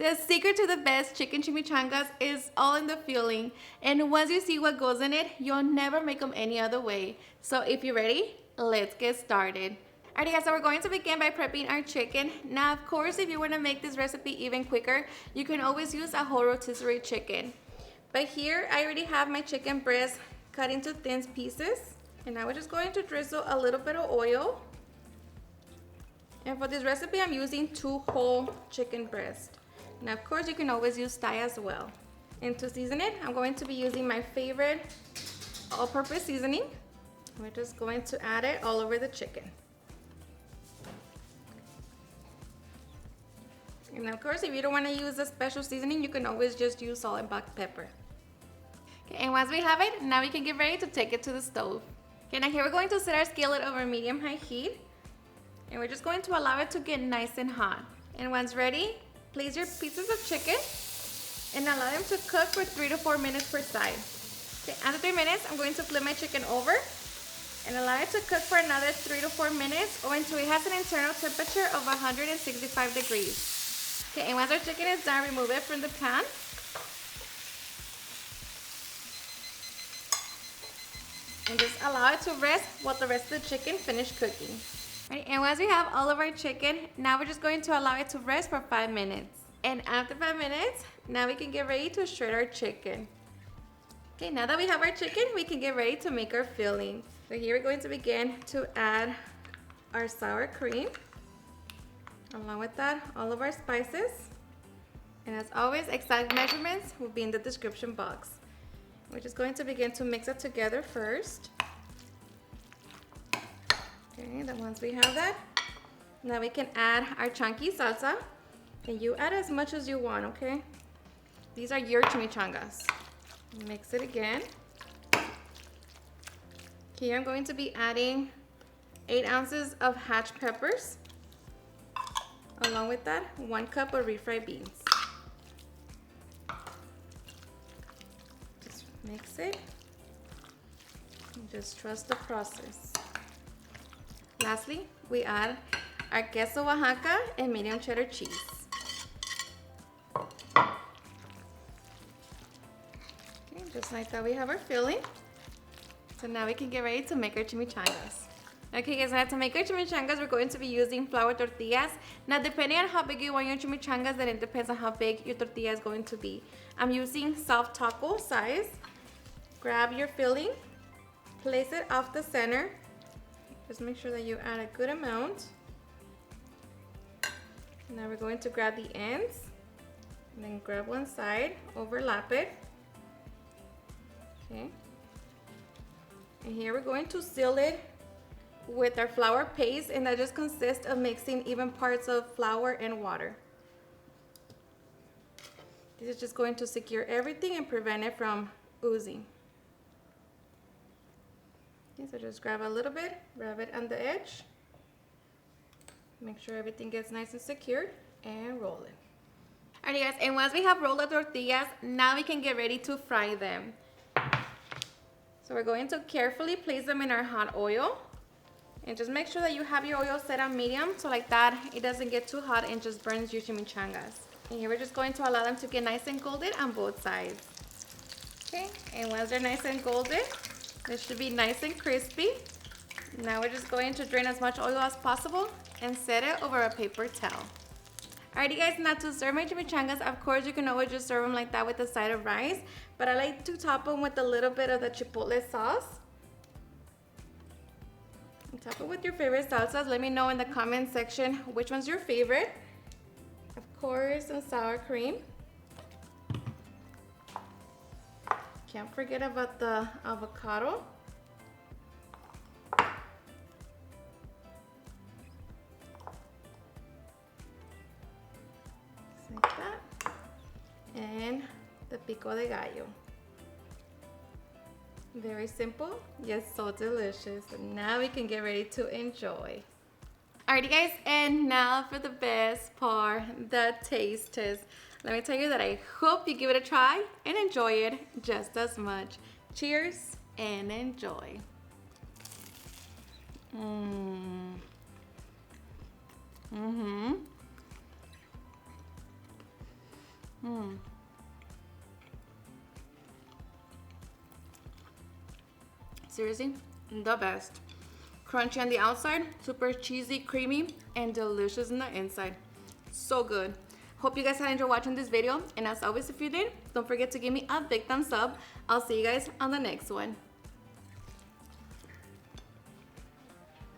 The secret to the best chicken chimichangas is all in the filling, and once you see what goes in it, you'll never make them any other way. So if you're ready, let's get started. Alrighty guys, so we're going to begin by prepping our chicken. Now of course, if you want to make this recipe even quicker, you can always use a whole rotisserie chicken. But here I already have my chicken breast cut into thin pieces, and now we're just going to drizzle a little bit of oil. And for this recipe, I'm using 2 whole chicken breasts. Now, of course, you can always use thigh as well. And to season it, I'm going to be using my favorite all-purpose seasoning. We're just going to add it all over the chicken. And of course, if you don't want to use a special seasoning, you can always just use salt and black pepper. Okay, and once we have it, now we can get ready to take it to the stove. Okay, now here we're going to set our skillet over medium-high heat. And we're just going to allow it to get nice and hot. And once ready, place your pieces of chicken and allow them to cook for 3 to 4 minutes per side. Okay, after 3 minutes, I'm going to flip my chicken over and allow it to cook for another 3 to 4 minutes or until it has an internal temperature of 165 degrees. Okay, and once our chicken is done, remove it from the pan. And just allow it to rest while the rest of the chicken finish cooking. Right, and once we have all of our chicken, now we're just going to allow it to rest for 5 minutes. And after 5 minutes, now we can get ready to shred our chicken. Okay, now that we have our chicken, we can get ready to make our filling. So here we're going to begin to add our sour cream. Along with that, all of our spices. And as always, exact measurements will be in the description box. We're just going to begin to mix it together first. Okay, then once we have that, now we can add our chunky salsa. And you add as much as you want, okay? These are your chimichangas. Mix it again. Here I'm going to be adding 8 ounces of hatch peppers. Along with that, 1 cup of refried beans. Just mix it. And just trust the process. Lastly, we add our queso Oaxaca and medium cheddar cheese. Okay, just like that we have our filling. So now we can get ready to make our chimichangas. Okay guys, now to make our chimichangas, we're going to be using flour tortillas. Now depending on how big you want your chimichangas, then it depends on how big your tortilla is going to be. I'm using soft taco size. Grab your filling, place it off the center. Just make sure that you add a good amount. Now we're going to grab the ends and then grab one side, overlap it. Okay. And here we're going to seal it with our flour paste, and that just consists of mixing even parts of flour and water. This is just going to secure everything and prevent it from oozing. So just grab a little bit, rub it on the edge. Make sure everything gets nice and secured and roll it. Alright guys, and once we have rolled the tortillas, now we can get ready to fry them. So we're going to carefully place them in our hot oil. And just make sure that you have your oil set on medium, so like that it doesn't get too hot and just burns your chimichangas. And here we're just going to allow them to get nice and golden on both sides. Okay, and once they're nice and golden, they should be nice and crispy. Now we're just going to drain as much oil as possible and set it over a paper towel. Alrighty guys, now to serve my chimichangas, of course you can always just serve them like that with a side of rice, but I like to top them with a little bit of the chipotle sauce. And top it with your favorite salsas. Let me know in the comment section which one's your favorite. Of course, some sour cream. Can't forget about the avocado. Just like that. And the pico de gallo. Very simple, yet so delicious. And now we can get ready to enjoy. Alrighty guys, and now for the best part, the taste test. Let me tell you that I hope you give it a try and enjoy it just as much. Cheers and enjoy. Seriously, the best. Crunchy on the outside, super cheesy, creamy, and delicious on the inside. So good. Hope you guys had enjoyed watching this video. And as always, if you did, don't forget to give me a big thumbs up. I'll see you guys on the next one.